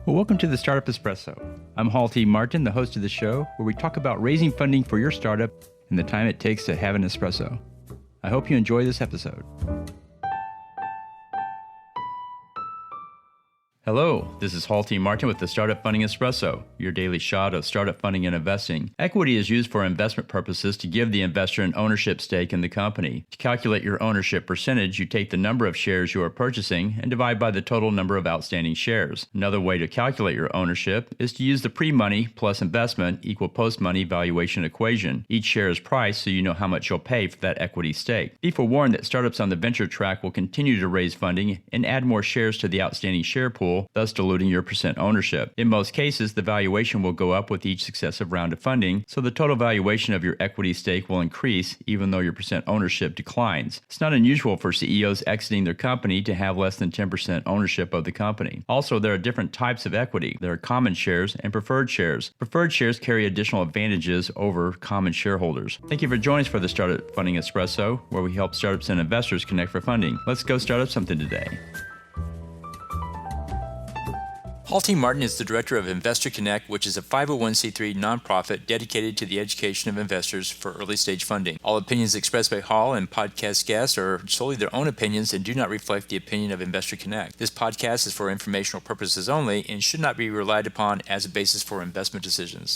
Well, welcome to the Startup Espresso. I'm Hall T. Martin, the host of the show, where we talk about raising funding for your startup and the time it takes to have an espresso. I hope you enjoy this episode. Hello, this is Hall T. Martin with the Startup Funding Espresso, your daily shot of startup funding and investing. Equity is used for investment purposes to give the investor an ownership stake in the company. To calculate your ownership percentage, you take the number of shares you are purchasing and divide by the total number of outstanding shares. Another way to calculate your ownership is to use the pre-money plus investment equal post-money valuation equation. Each share is priced so you know how much you'll pay for that equity stake. Be forewarned that startups on the venture track will continue to raise funding and add more shares to the outstanding share pool, thus diluting your percent ownership. In most cases, the valuation will go up with each successive round of funding, so the total valuation of your equity stake will increase even though your percent ownership declines. It's not unusual for CEOs exiting their company to have less than 10% ownership of the company. Also, there are different types of equity. There are common shares and preferred shares. Preferred shares carry additional advantages over common shareholders. Thank you for joining us for the Startup Funding Espresso, where we help startups and investors connect for funding. Let's go start up something today. Hall T. Martin is the director of Investor Connect, which is a 501c3 nonprofit dedicated to the education of investors for early-stage funding. All opinions expressed by Hall and podcast guests are solely their own opinions and do not reflect the opinion of Investor Connect. This podcast is for informational purposes only and should not be relied upon as a basis for investment decisions.